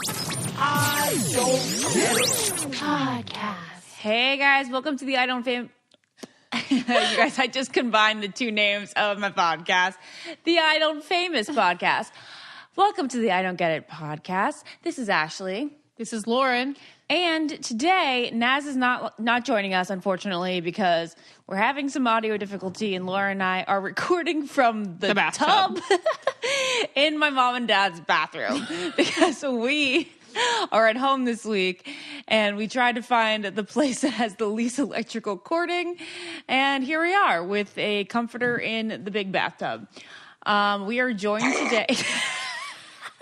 I Don't Get It Podcast. Hey guys, welcome to the I Don't Fam. You guys, I just combined the two names of my podcast, the I Don't Famous podcast. Welcome to the I Don't Get It podcast. This is Ashley. This is Lauren. And today, Naz is not joining us, unfortunately, because we're having some audio difficulty, and Laura and I are recording from the tub in my mom and dad's bathroom because we are at home this week, and we tried to find the place that has the least electrical cording, and here we are with a comforter in the big bathtub. We are joined today...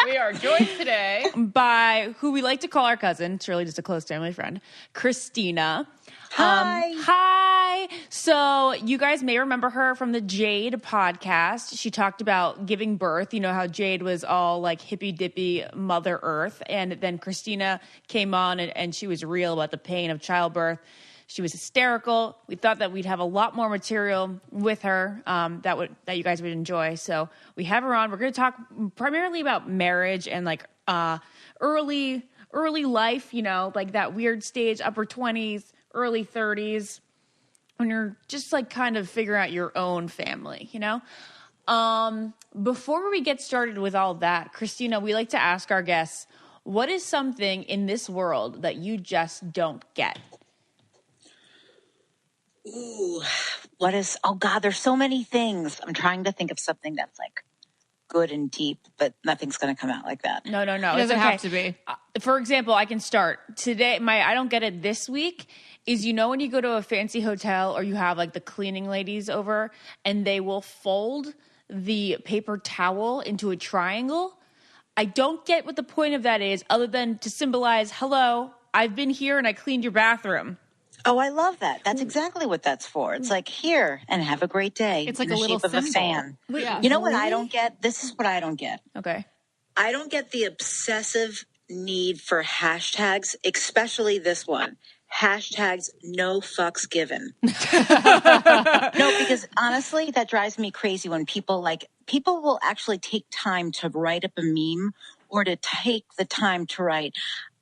We are joined today by who we like to call our cousin. It's really just a close family friend, Kristina. Hi. Hi. So you guys may remember her from the Jade podcast. She talked about giving birth. You know how Jade was all like hippy dippy Mother Earth. And then Kristina came on and she was real about the pain of childbirth. She was hysterical. We thought that we'd have a lot more material with her that you guys would enjoy. So we have her on. We're going to talk primarily about marriage and like early life, you know, like that weird stage, upper 20s, early 30s, when you're just like kind of figuring out your own family, you know? Before we get started with all that, Kristina, we like to ask our guests, what is something in this world that you just don't get? Ooh, oh God, there's so many things. I'm trying to think of something that's like good and deep, but nothing's going to come out like that. No. It doesn't have to be. For example, I can start. Today, I don't get it this week is, you know, when you go to a fancy hotel or you have like the cleaning ladies over and they will fold the paper towel into a triangle. I don't get what the point of that is other than to symbolize, hello, I've been here and I cleaned your bathroom. Oh, I love that. That's exactly what that's for. It's like, here and have a great day. It's like in a the little shape of a symbol. fan. Yeah. You know what I don't get? This is what I don't get. Okay. I don't get the obsessive need for hashtags, especially this one. Hashtags no fucks given. No, because honestly, that drives me crazy when people will actually take time to write up a meme or to take the time to write,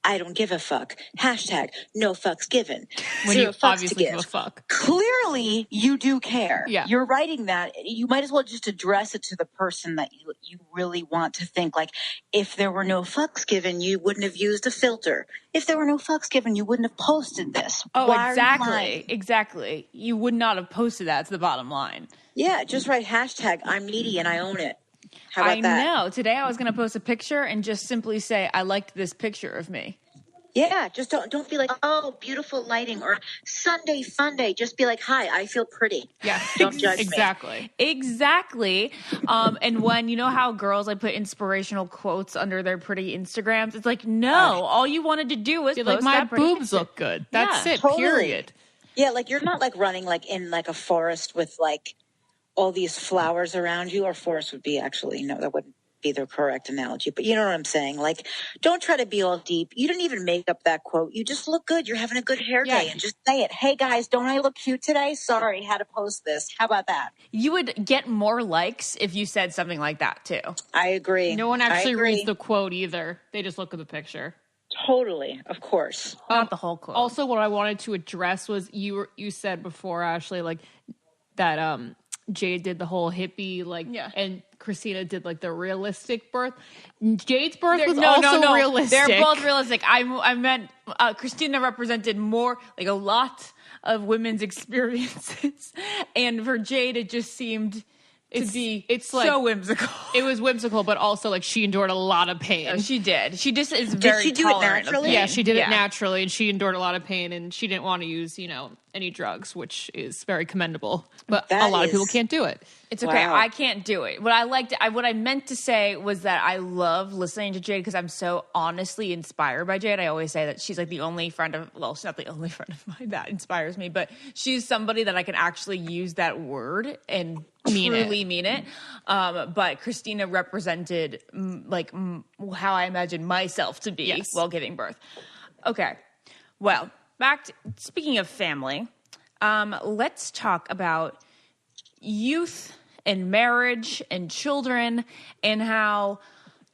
I don't give a fuck. Hashtag no fucks given. When Zero you fucks obviously to give a fuck. Clearly, you do care. Yeah. You're writing that. You might as well just address it to the person that you really want to think. Like, if there were no fucks given, you wouldn't have used a filter. If there were no fucks given, you wouldn't have posted this. Oh, Why are you lying? Exactly. You would not have posted that to the bottom line. Yeah, just write hashtag I'm needy and I own it. How about that? I know. Today I was going to post a picture and just simply say, I liked this picture of me. Yeah, just don't be like, oh, beautiful lighting or Sunday fun day. Just be like, hi, I feel pretty. Yeah. Don't judge me. Exactly. And when, you know how girls like put inspirational quotes under their pretty Instagrams? It's like, no, all you wanted to do was You're post like, my that pretty boobs picture. look good. That's it, totally. period. Yeah, like you're not like running like in like a forest with like all these flowers around you, or forest would be actually, no, that wouldn't be the correct analogy, but you know what I'm saying? Like, don't try to be all deep. You didn't even make up that quote. You just look good. You're having a good hair day and just say it. Hey guys, don't I look cute today? Sorry, had to post this. How about that? You would get more likes if you said something like that too. I agree. No one actually reads the quote either. They just look at the picture. Totally, of course. Not the whole quote. Also, what I wanted to address was you said before, Ashley, like that Jade did the whole hippie, like, and Kristina did like the realistic birth. Jade's birth was also realistic. They're both realistic. I meant Kristina represented more, like a lot of women's experiences, and for Jade, it just seemed to be so like, whimsical. It was whimsical, but also like she endured a lot of pain. Oh, she did. She just is very Did she do it tolerant naturally? of pain. Yeah, she did it naturally, and she endured a lot of pain, and she didn't want to use, any drugs, which is very commendable. But a lot of people can't do it. It's okay. Wow. I can't do it. What I meant to say was that I love listening to Jade because I'm so honestly inspired by Jade. I always say that she's like the only friend of, well, she's not the only friend of mine that inspires me, but she's somebody that I can actually use that word and truly mean it. But Kristina represented how I imagine myself to be while giving birth. Okay. Well, speaking of family, let's talk about youth and marriage and children and how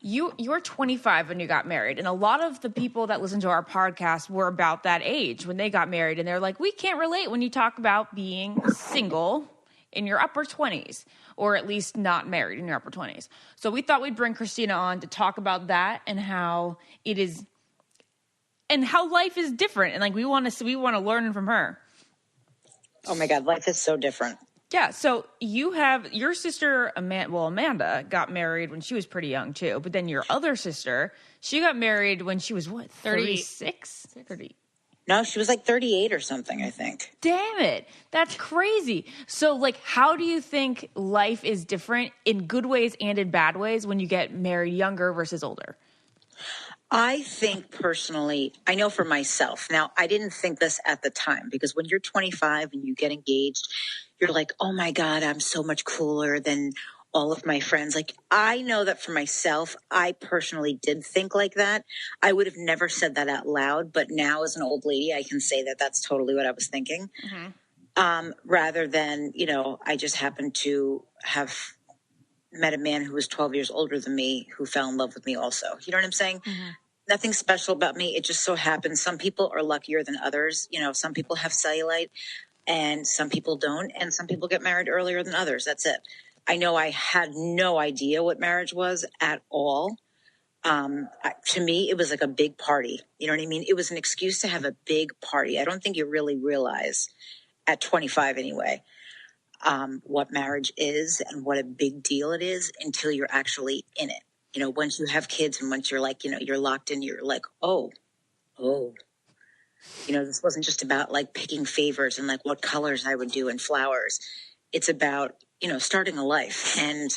You were 25 when you got married, and a lot of the people that listen to our podcast were about that age when they got married, and they're like, we can't relate when you talk about being single in your upper 20s, or at least not married in your upper 20s. So we thought we'd bring Kristina on to talk about that and how it is, and how life is different, and like we want to learn from her. Oh my God, life is so different. Yeah, so you have your sister, Amanda, got married when she was pretty young too. But then your other sister, she got married when she was what, 36? 30. No, she was like 38 or something, I think. Damn it. That's crazy. So like, how do you think life is different in good ways and in bad ways when you get married younger versus older? I think personally, I know for myself. Now, I didn't think this at the time because when you're 25 and you get engaged, you're like, oh my God, I'm so much cooler than all of my friends. Like, I know that for myself, I personally did think like that. I would have never said that out loud, but now as an old lady, I can say that that's totally what I was thinking. Mm-hmm. Rather than, I just happened to have met a man who was 12 years older than me who fell in love with me also. You know what I'm saying? Mm-hmm. Nothing special about me. It just so happens some people are luckier than others. Some people have cellulite and some people don't. And some people get married earlier than others. That's it. I know I had no idea what marriage was at all. To me, it was like a big party. You know what I mean? It was an excuse to have a big party. I don't think you really realize at 25 anyway, what marriage is and what a big deal it is until you're actually in it. Once you have kids and once you're like, you're locked in, you're like, oh, this wasn't just about like picking favors and like what colors I would do and flowers. It's about, starting a life. And,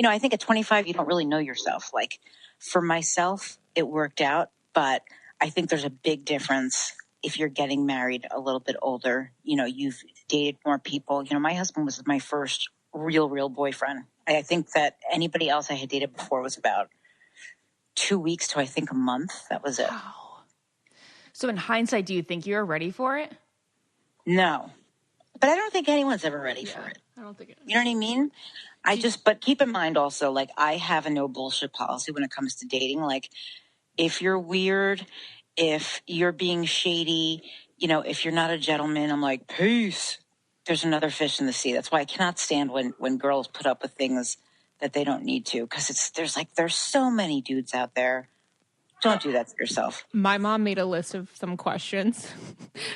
I think at 25, you don't really know yourself. Like for myself, it worked out, but I think there's a big difference if you're getting married a little bit older. You've dated more people. My husband was my first real boyfriend. I think that anybody else I had dated before was about 2 weeks to I think a month. That was it. Wow. So in hindsight, do you think you're ready for it? No. But I don't think anyone's ever ready for it. I don't think it is. You know what I mean? But keep in mind also, like I have a no bullshit policy when it comes to dating. Like if you're weird, if you're being shady, if you're not a gentleman, I'm like, peace. There's another fish in the sea. That's why I cannot stand when girls put up with things that they don't need to. Because there's so many dudes out there. Don't do that to yourself. My mom made a list of some questions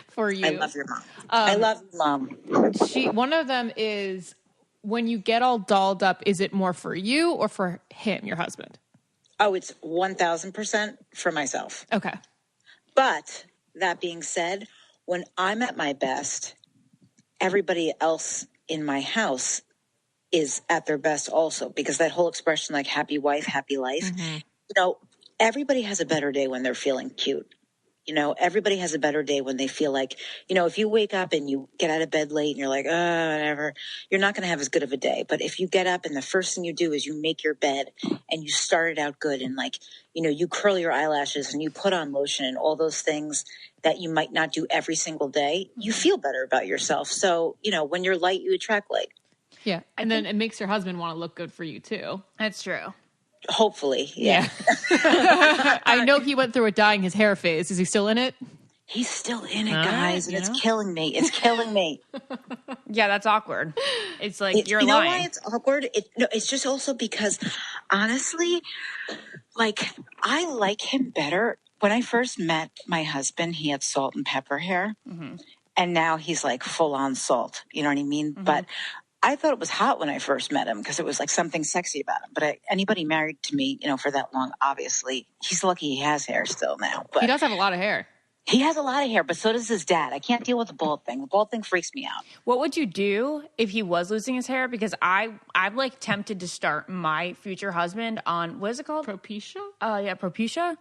for you. I love your mom. I love your mom. One of them is, when you get all dolled up, is it more for you or for him, your husband? Oh, it's 1,000% for myself. Okay. But that being said, when I'm at my best, everybody else in my house is at their best also, because that whole expression, like happy wife, happy life, everybody has a better day when they're feeling cute. Everybody has a better day when they feel like, if you wake up and you get out of bed late and you're like, oh, whatever, you're not going to have as good of a day. But if you get up and the first thing you do is you make your bed and you start it out good and like, you curl your eyelashes and you put on lotion and all those things that you might not do every single day, you feel better about yourself. So, when you're light, you attract light. Yeah. And then it makes your husband want to look good for you too. That's true. Hopefully. Yeah. I know he went through a dyeing his hair phase. Is he still in it? He's still in it, guys. And it's killing me. It's killing me. Yeah, that's awkward. It's like, you're lying. You know why it's awkward? It's just also because, honestly, like, I like him better. When I first met my husband, he had salt and pepper hair. Mm-hmm. And now he's like full on salt. You know what I mean? Mm-hmm. But I thought it was hot when I first met him because it was like something sexy about him. But anybody married to me, for that long, obviously, he's lucky he has hair still now. But he does have a lot of hair. He has a lot of hair, but so does his dad. I can't deal with the bald thing. The bald thing freaks me out. What would you do if he was losing his hair? Because I'm like tempted to start my future husband on, what is it called? Propecia? Yeah, Propecia.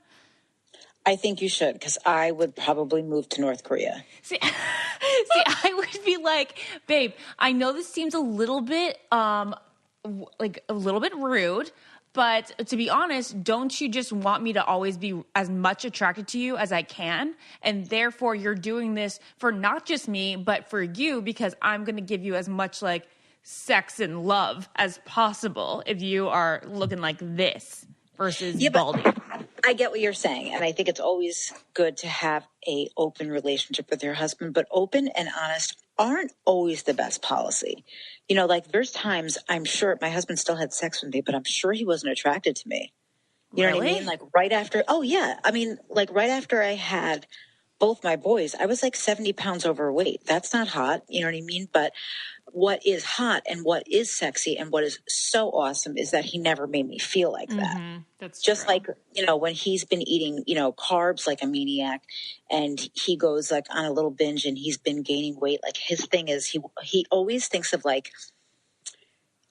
I think you should, because I would probably move to North Korea. See, I would be like, babe, I know this seems a little bit, like a little bit rude, but to be honest, don't you just want me to always be as much attracted to you as I can? And therefore, you're doing this for not just me, but for you, because I'm going to give you as much like sex and love as possible if you are looking like this. versus Yeah, Baldy. I get what you're saying. And I think it's always good to have a open relationship with your husband, but open and honest aren't always the best policy. You know, like there's times I'm sure my husband still had sex with me, but I'm sure he wasn't attracted to me. You know what I mean? Like right after, oh yeah. I mean, like right after I had both my boys, I was like 70 pounds overweight. That's not hot. You know what I mean? But what is hot and what is sexy and what is so awesome is that he never made me feel like that. That's just true. like, you know, when he's been eating, you know, carbs like a maniac and he goes like on a little binge and he's been gaining weight. Like his thing is he always thinks of like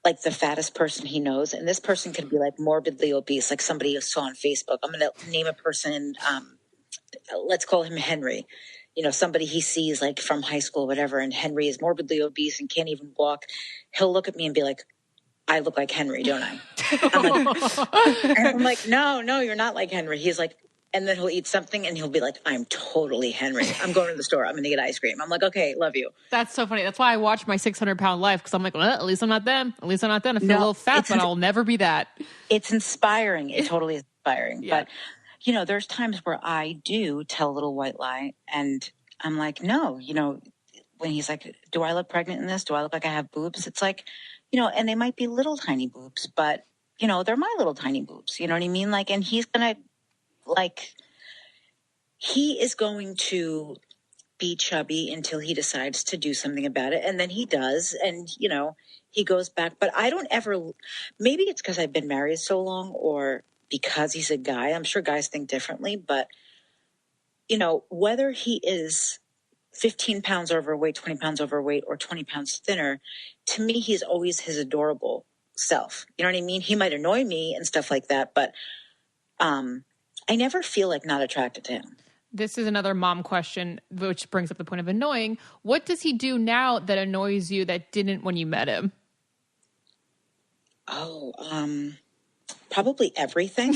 the fattest person he knows. And this person could be like morbidly obese, like somebody you saw on Facebook. I'm going to name a person, let's call him Henry. You know, somebody he sees like from high school, or whatever, and Henry is morbidly obese and can't even walk. He'll look at me and be like, I look like Henry, don't I? I'm like, no, you're not like Henry. He's like, and then he'll eat something and he'll be like, I'm totally Henry. I'm going to the store. I'm going to get ice cream. I'm like, okay, love you. That's so funny. That's why I watch my 600-pound life, because I'm like, well, at least I'm not them. At least I'm not them. I feel a little fat, but I'll never be that. It's inspiring. It totally is inspiring. Yeah. But, you know, there's times where I do tell a little white lie and I'm like, no, you know, when he's like, do I look pregnant in this? Do I look like I have boobs? It's like, you know, and they might be little tiny boobs, but, you know, they're my little tiny boobs. You know what I mean? Like, and he's going to, like, he is going to be chubby until he decides to do something about it. And then he does. And, you know, he goes back. But I don't ever, maybe it's because I've been married so long or because he's a guy. I'm sure guys think differently. But, you know, whether he is 15 pounds overweight, 20 pounds overweight, or 20 pounds thinner, to me, he's always his adorable self. You know what I mean? He might annoy me and stuff like that, but I never feel like not attracted to him. This is another mom question, which brings up the point of annoying. What does he do now that annoys you that didn't when you met him? Oh, probably everything.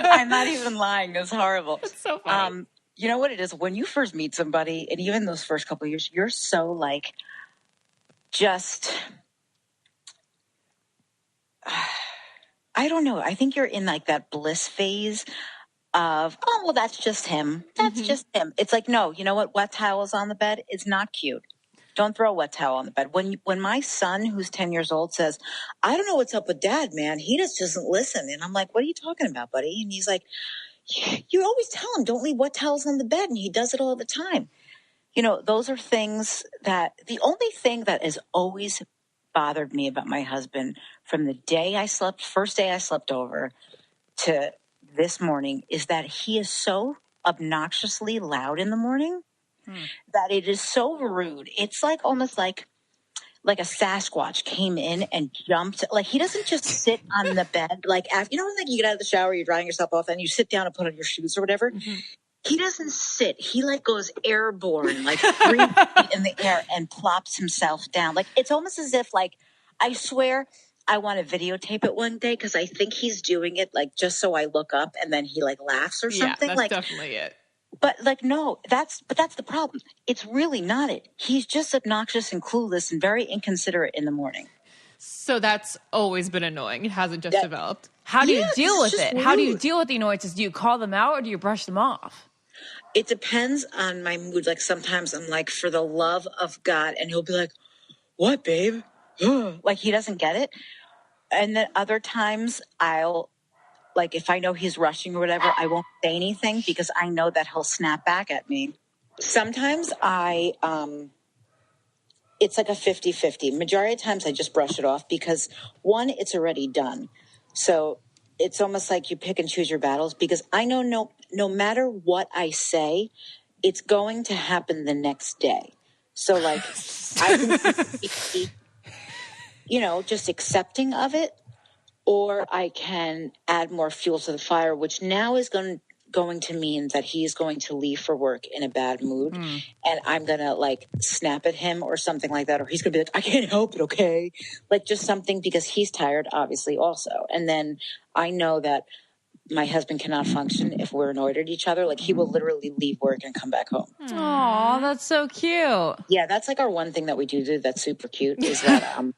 I'm not even lying. It's horrible. It's so funny. You know what it is? When you first meet somebody, and even those first couple of years, you're so like, just, I don't know. I think you're in like that bliss phase of, oh, well, that's just him. That's just him. It's like, no, you know what? Wet towels on the bed is not cute. Don't throw a wet towel on the bed. When my son, who's 10 years old, says, I don't know what's up with dad, man. He just doesn't listen. And I'm like, what are you talking about, buddy? And he's like, you always tell him, don't leave wet towels on the bed. And he does it all the time. You know, those are things that the only thing that has always bothered me about my husband from the day first day I slept over to this morning is that he is so obnoxiously loud in the morning that it is so rude. It's like almost like a Sasquatch came in and jumped. Like he doesn't just sit on the bed. Like after, you know, like you get out of the shower, you're drying yourself off, and you sit down and put on your shoes or whatever. Mm-hmm. He doesn't sit. He like goes airborne, like 3 feet in the air, and plops himself down. Like it's almost as if, like, I swear, I want to videotape it one day because I think he's doing it like just so I look up and then he like laughs or something. Yeah, that's like definitely it. But like, no, that's the problem. It's really not it. He's just obnoxious and clueless and very inconsiderate in the morning. So that's always been annoying. It hasn't just developed. How do you deal with it? Rude. How do you deal with the annoyances? Do you call them out or do you brush them off? It depends on my mood. Like sometimes I'm like, for the love of God, and he'll be like, what, babe? Like he doesn't get it. And then other times I'll, like, if I know he's rushing or whatever, I won't say anything because I know that he'll snap back at me. Sometimes it's like a 50-50. Majority of times I just brush it off because, one, it's already done. So it's almost like you pick and choose your battles because I know no matter what I say, it's going to happen the next day. So, like, I can be, you know, just accepting of it, or I can add more fuel to the fire, which now is going to mean that he's going to leave for work in a bad mood, and I'm going to, like, snap at him or something like that, or he's going to be like, I can't help it, okay? Like, just something because he's tired, obviously, also. And then I know that my husband cannot function if we're annoyed at each other. Like, he will literally leave work and come back home. Aw, that's so cute. Yeah, that's like our one thing that we do that's super cute is that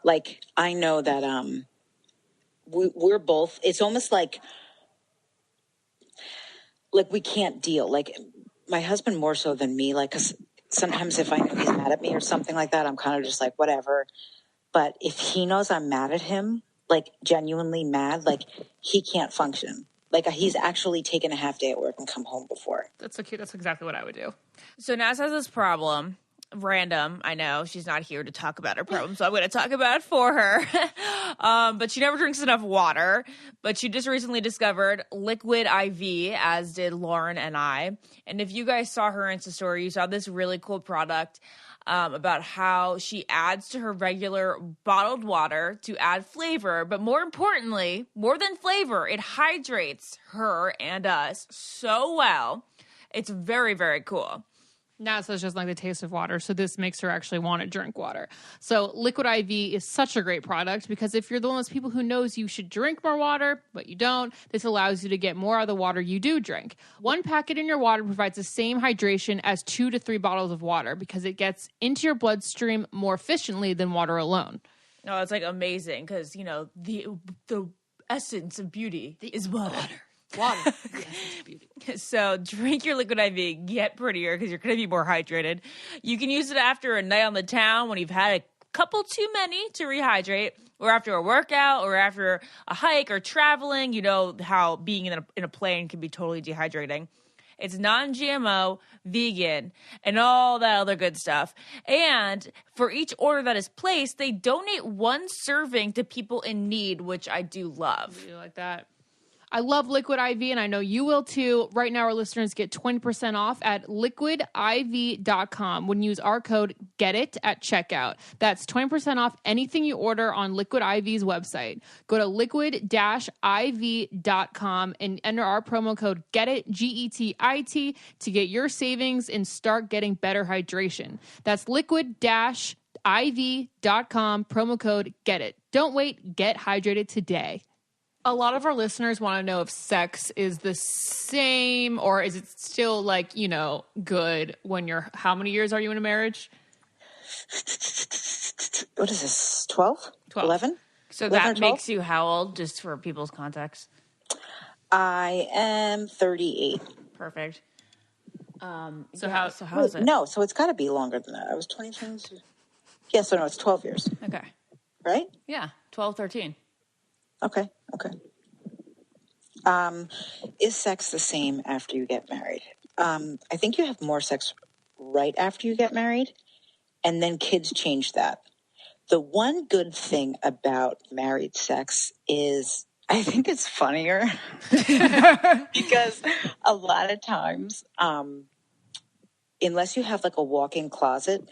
Like, I know that we're both, it's almost like we can't deal. Like, my husband more so than me, like, because sometimes if I know he's mad at me or something like that, I'm kind of just like, whatever. But if he knows I'm mad at him, like genuinely mad, like he can't function. Like he's actually taken a half day at work and come home before. That's so cute. That's exactly what I would do. So Naz has this problem. Random, I know. She's not here to talk about her problem, so I'm going to talk about it for her. But she never drinks enough water. But she just recently discovered Liquid IV, as did Lauren and I. And if you guys saw her Insta story, you saw this really cool product about how she adds to her regular bottled water to add flavor. But more importantly, more than flavor, it hydrates her and us so well. It's very, very cool. Nat says just like the taste of water, so this makes her actually want to drink water. So Liquid IV is such a great product because if you're the one of those people who knows you should drink more water, but you don't, this allows you to get more out of the water you do drink. One packet in your water provides the same hydration as 2 to 3 bottles of water because it gets into your bloodstream more efficiently than water alone. No, it's like amazing because, you know, the essence of beauty is water. Water. Yes, so drink your Liquid IV, get prettier because you're going to be more hydrated. You can use it after a night on the town when you've had a couple too many to rehydrate, or after a workout, or after a hike or traveling. You know how being in a plane can be totally dehydrating. It's non-GMO, vegan, and all that other good stuff. And for each order that is placed, they donate 1 serving to people in need, which I do love. I like that. I love Liquid IV, and I know you will too. Right now, our listeners get 20% off at liquidiv.com when you use our code GETIT at checkout. That's 20% off anything you order on Liquid IV's website. Go to liquid-iv.com and enter our promo code GETIT, GETIT, to get your savings and start getting better hydration. That's liquid-iv.com, promo code GETIT. Don't wait, get hydrated today. A lot of our listeners want to know if sex is the same or is it still like, you know, good when you're, how many years are you in a marriage? What is this? 12? 11? So that makes you how old, just for people's context? I am 38. Perfect. How is it? No, so it's got to be longer than that. I was 22. Yeah, so no, it's 12 years. Okay. Right? Yeah, 12, 13. Okay. Is sex the same after you get married? I think you have more sex right after you get married, and then kids change that. The one good thing about married sex is I think it's funnier because a lot of times, unless you have like a walk-in closet,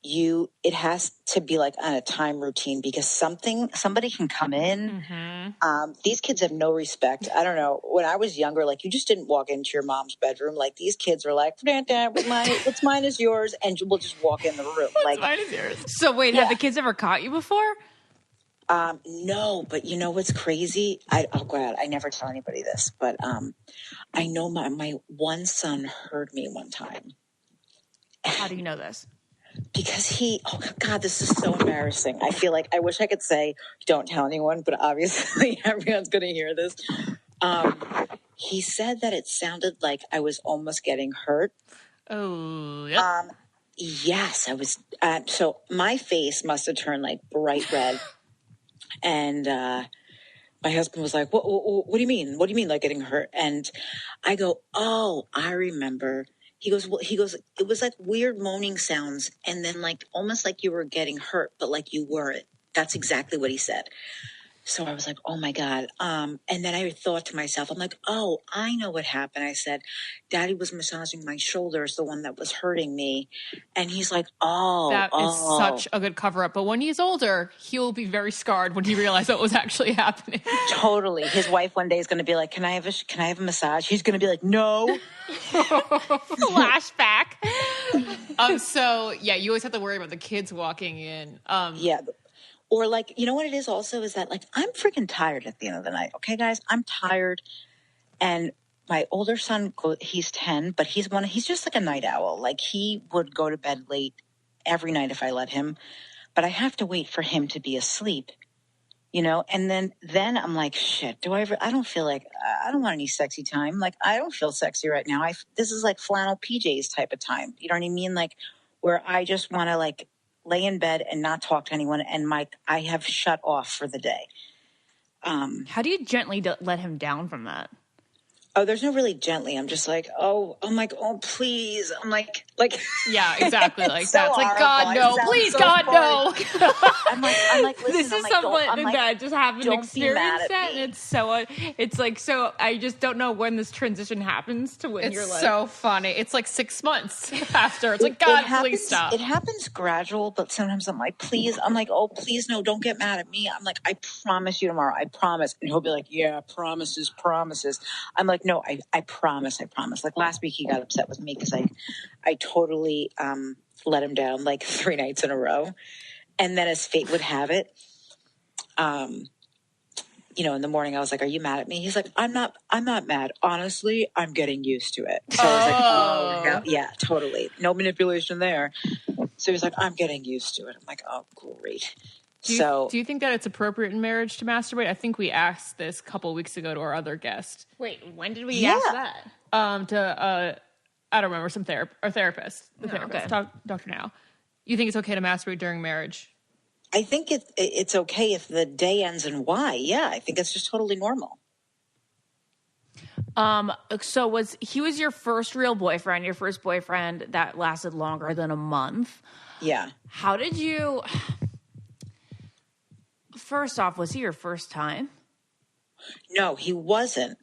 it has to be like on a time routine because somebody can come in. Mm-hmm. These kids have no respect. I don't know. When I was younger, like you just didn't walk into your mom's bedroom. Like these kids are like, what's mine is yours, and we'll just walk in the room. What's mine is yours. So wait, have the kids ever caught you before? No, but you know what's crazy? I never tell anybody this, but I know my one son heard me one time. How do you know this? Because oh God, this is so embarrassing. I feel like I wish I could say, don't tell anyone, but obviously everyone's going to hear this. He said that it sounded like I was almost getting hurt. Oh, yep. Yes, I was. So my face must have turned like bright red. And my husband was like, what do you mean? What do you mean like getting hurt? And I go, oh, I remember. He goes, it was like weird moaning sounds and then like almost like you were getting hurt, but like you weren't. That's exactly what he said. So I was like, oh my God. And then I thought to myself, I'm like, oh, I know what happened. I said, Daddy was massaging my shoulders, the one that was hurting me. And he's like, that is such a good cover up. But when he's older, he'll be very scarred when he realized what was actually happening. Totally. His wife one day is going to be like, can I have a massage? He's going to be like, no. Flashback. So yeah, you always have to worry about the kids walking in. Yeah. Or like, you know what it is also is that like, I'm freaking tired at the end of the night. Okay, guys, I'm tired. And my older son, he's 10, but he's just like a night owl. Like he would go to bed late every night if I let him. but I have to wait for him to be asleep, you know? And then I'm like, shit, I don't feel like, I don't want any sexy time. Like, I don't feel sexy right now. This is like flannel PJs type of time. You know what I mean? Like, where I just want to like lay in bed and not talk to anyone. And I have shut off for the day. How do you gently let him down from that? Oh, there's no really gently. I'm just like, I'm like, oh, please. I'm like, yeah, exactly. Like so that. It's like, horrible. God, no, please, so God, funny. no. I'm like, listen, This is something that I just haven't experienced that, and it's like, so I just don't know when this transition happens to when you're like, so funny. It's like 6 months after. It's like, God, please stop. It happens gradual, but sometimes I'm like, please. I'm like, oh, please, no, don't get mad at me. I'm like, I promise you tomorrow. I promise. And he'll be like, yeah, promises. I'm like, no, I promise. Like last week he got upset with me because I totally let him down like 3 nights in a row. And then as fate would have it, you know, in the morning I was like, are you mad at me? He's like, I'm not mad. Honestly, I'm getting used to it. So I was like, oh, yeah, totally. No manipulation there. So he's like, I'm getting used to it. I'm like, oh, great. Do you think that it's appropriate in marriage to masturbate? I think we asked this a couple of weeks ago to our other guest. Wait, when did we ask that? I don't remember, our therapist, okay. Dr. Now. You think it's okay to masturbate during marriage? I think it's okay if the day ends in Y. Yeah, I think it's just totally normal. So he was your first real boyfriend, your first boyfriend that lasted longer than a month. Yeah. How did you... First off, was he your first time? No, he wasn't.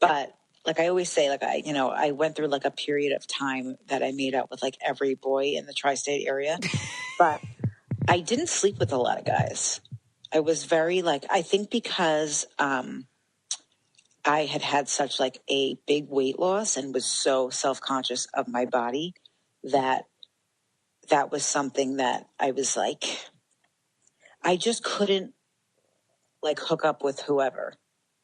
But like I always say, like I went through like a period of time that I made out with like every boy in the tri-state area. But I didn't sleep with a lot of guys. I was very like, I think because I had such like a big weight loss and was so self-conscious of my body that was something that I was like, I just couldn't like hook up with whoever.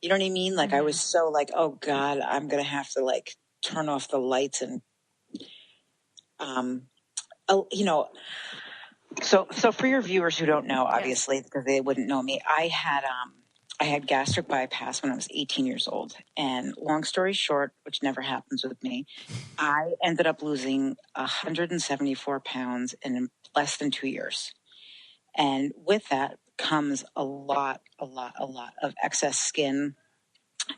You know what I mean? Like I was so like, oh God, I'm going to have to like turn off the lights and, you know, so for your viewers who don't know, obviously, because they wouldn't know me, I had gastric bypass when I was 18 years old. And long story short, which never happens with me, I ended up losing 174 pounds in less than 2 years. And with that comes a lot of excess skin.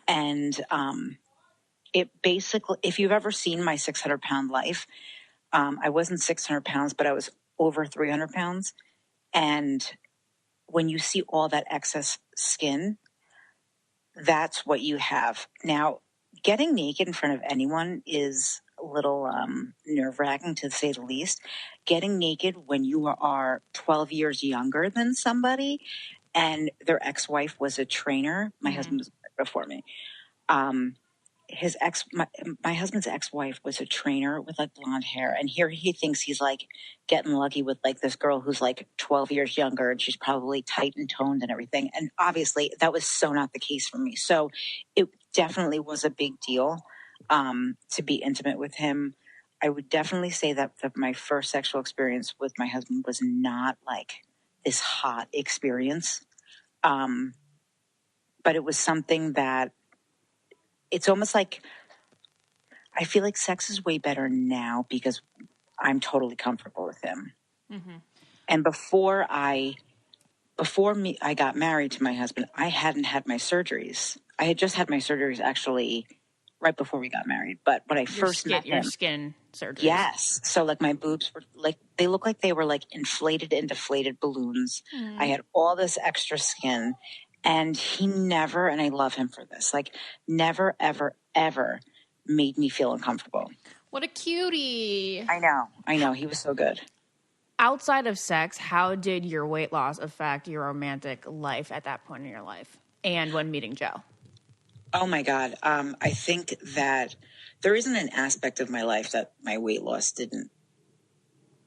And it basically, if you've ever seen my 600-pound life, I wasn't 600 pounds, but I was over 300 pounds. And when you see all that excess skin, that's what you have. Now, getting naked in front of anyone is a little nerve-wracking, to say the least. Getting naked when you are 12 years younger than somebody and their ex-wife was a trainer. My husband was before me. My husband's ex-wife was a trainer with like blonde hair, and here he thinks he's like getting lucky with like this girl who's like 12 years younger, and she's probably tight and toned and everything. And obviously that was so not the case for me. So it definitely was a big deal to be intimate with him. I would definitely say that my first sexual experience with my husband was not like this hot experience. But it was something that it's almost like, I feel like sex is way better now because I'm totally comfortable with him. Mm-hmm. And before I got married to my husband, I hadn't had my surgeries. I had just had my surgeries actually right before we got married. But when I first met him, your skin surgeries. Yes. So like my boobs were like, they looked like they were like inflated and deflated balloons. Mm. I had all this extra skin, and he never, and I love him for this, like never, ever, ever made me feel uncomfortable. What a cutie. I know. He was so good. Outside of sex, how did your weight loss affect your romantic life at that point in your life and when meeting Joe? Oh my God. I think that there isn't an aspect of my life that my weight loss didn't.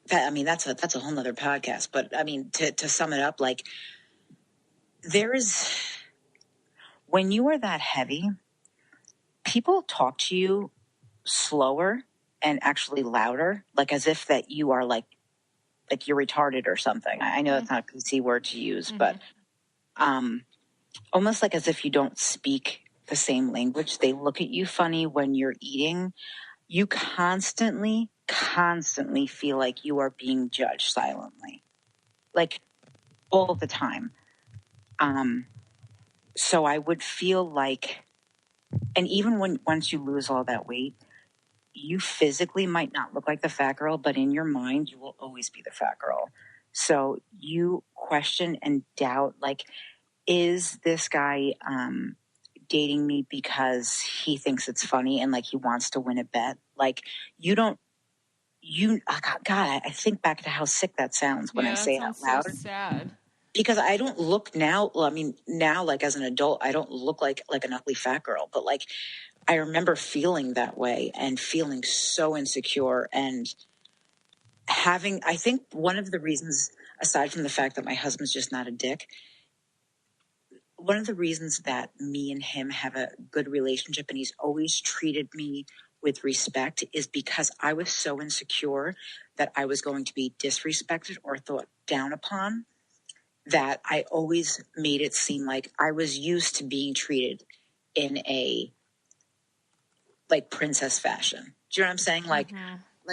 That's a whole nother podcast. But I mean, to sum it up, like when you are that heavy, people talk to you slower and actually louder, like as if that you are like like you're retarded or something. I know that's not a PC word to use, but almost like as if you don't speak the same language. They look at you funny when you're eating. You constantly feel like you are being judged silently, like all the time. So I would feel like, and even once you lose all that weight, you physically might not look like the fat girl, but in your mind, you will always be the fat girl. So you question and doubt, like, is this guy dating me because he thinks it's funny and like he wants to win a bet? Like, God, I think back to how sick that sounds when I say it out loud. So sad. Because I don't look now. Well, I mean, now, like as an adult, I don't look like an ugly fat girl, but like I remember feeling that way and feeling so insecure and having, I think one of the reasons, aside from the fact that my husband's just not a dick, one of the reasons that me and him have a good relationship and he's always treated me with respect is because I was so insecure that I was going to be disrespected or thought down upon, that I always made it seem like I was used to being treated in a like princess fashion. Do you know what I'm saying? Like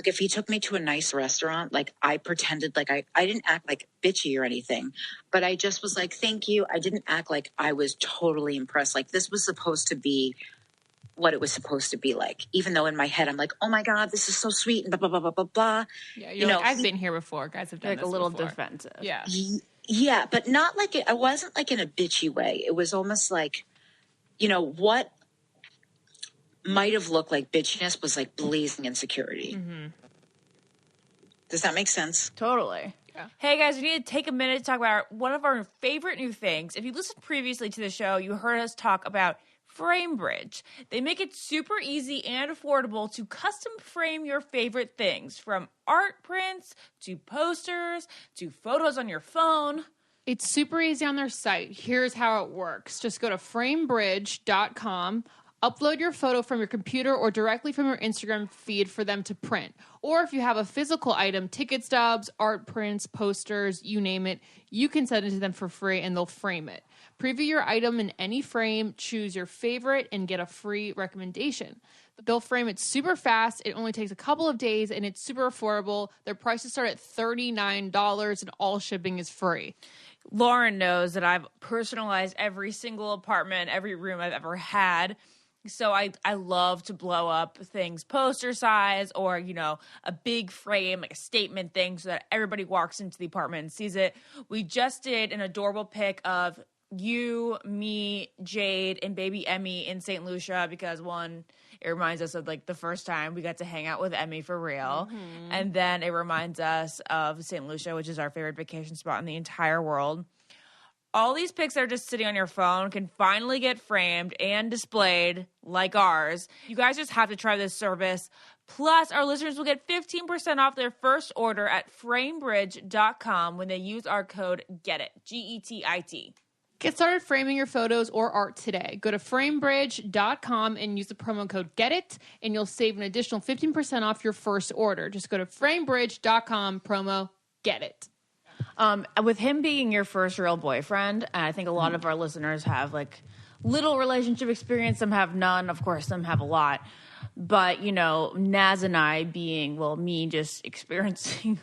if he took me to a nice restaurant, like I pretended like I didn't act like bitchy or anything, but I just was like, thank you. I didn't act like I was totally impressed. Like this was supposed to be what it was supposed to be like, even though in my head, I'm like, oh my God, this is so sweet and blah, blah, blah, blah, blah, blah. Yeah, you're like, I've been here before. Guys have done like this a little before. defensive. Yeah. Yeah, but not like I wasn't like in a bitchy way. It was almost like, what might have looked like bitchiness was like blazing insecurity. Does that make sense? Totally. Yeah. Hey guys, we need to take a minute to talk about one of our favorite new things. If you listened previously to the show, you heard us talk about FrameBridge. They make it super easy and affordable to custom frame your favorite things, from art prints to posters to photos on your phone. It's super easy on their site. Here's how it works. Just go to framebridge.com, upload your photo from your computer or directly from your Instagram feed for them to print. Or if you have a physical item, ticket stubs, art prints, posters, you name it, you can send it to them for free and they'll frame it. Preview your item in any frame, choose your favorite, and get a free recommendation. They'll frame it super fast. It only takes a couple of days, and it's super affordable. Their prices start at $39, and all shipping is free. Lauren knows that I've personalized every single apartment, every room I've ever had. So I love to blow up things poster size or, a big frame, like a statement thing so that everybody walks into the apartment and sees it. We just did an adorable pic of you, me, Jade, and baby Emmy in St. Lucia because, one, it reminds us of, like, the first time we got to hang out with Emmy for real. And then it reminds us of St. Lucia, which is our favorite vacation spot in the entire world. All these pics that are just sitting on your phone can finally get framed and displayed like ours. You guys just have to try this service. Plus, our listeners will get 15% off their first order at framebridge.com when they use our code GETIT, GETIT. Get started framing your photos or art today. Go to framebridge.com and use the promo code GETIT, and you'll save an additional 15% off your first order. Just go to framebridge.com, promo GETIT. With him being your first real boyfriend, I think a lot of our listeners have like little relationship experience. Some have none. Of course, some have a lot. But, Naz and I being, me just experiencing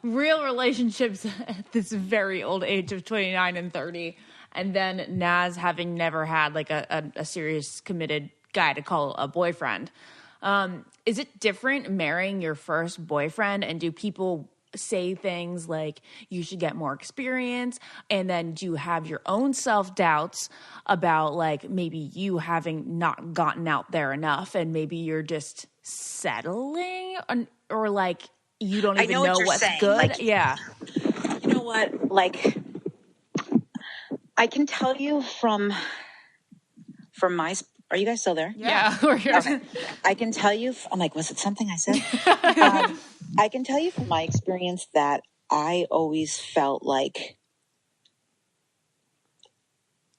real relationships at this very old age of 29 and 30. And then Naz having never had like a serious committed guy to call a boyfriend. Is it different marrying your first boyfriend? And do people say things like you should get more experience? And then do you have your own self-doubts about like maybe you having not gotten out there enough and maybe you're just settling or like you don't even know what's saying. Good? Like, yeah. You know what? Like, I can tell you from my... Are you guys still there? Yeah, we're here. Okay. I can tell you... I'm like, was it something I said? I can tell you from my experience that I always felt like...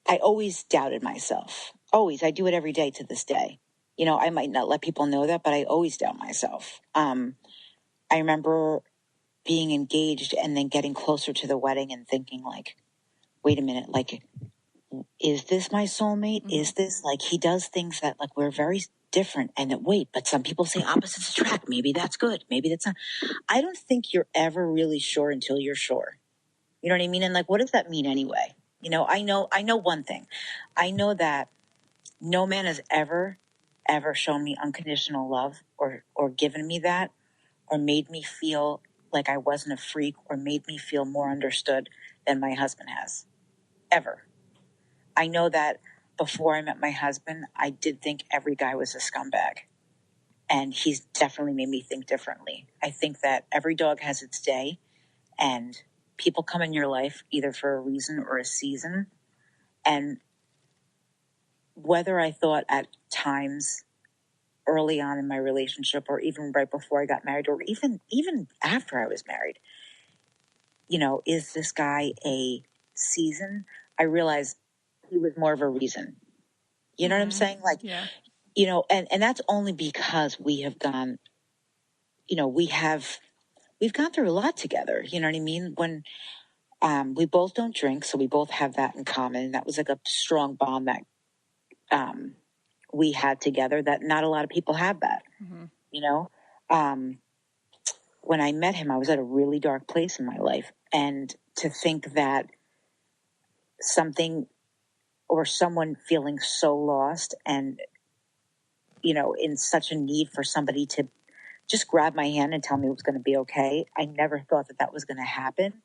I always doubted myself. Always. I do it every day to this day. I might not let people know that, but I always doubt myself. I remember being engaged and then getting closer to the wedding and thinking like, wait a minute, like, is this my soulmate? Is this like, he does things that like, we're very different. And that, wait, but some people say opposites attract. Maybe that's good. Maybe that's not. I don't think you're ever really sure until you're sure. You know what I mean? And like, what does that mean anyway? You know, I know one thing. I know that no man has ever shown me unconditional love or given me that or made me feel like I wasn't a freak or made me feel more understood than my husband has. Ever. I know that before I met my husband, I did think every guy was a scumbag. And he's definitely made me think differently. I think that every dog has its day and people come in your life either for a reason or a season. And whether I thought at times early on in my relationship or even right before I got married or even after I was married, you know, is this guy a season? I realized he was more of a reason. You know what I'm saying? Like, you know, and that's only because we have gone, you know, we've gone through a lot together. You know what I mean? When we both don't drink, so we both have that in common. That was like a strong bond that we had together that not a lot of people have that, you know? When I met him, I was at a really dark place in my life. And to think that something or someone feeling so lost and, you know, in such a need for somebody to just grab my hand and tell me it was going to be okay. I never thought that was going to happen,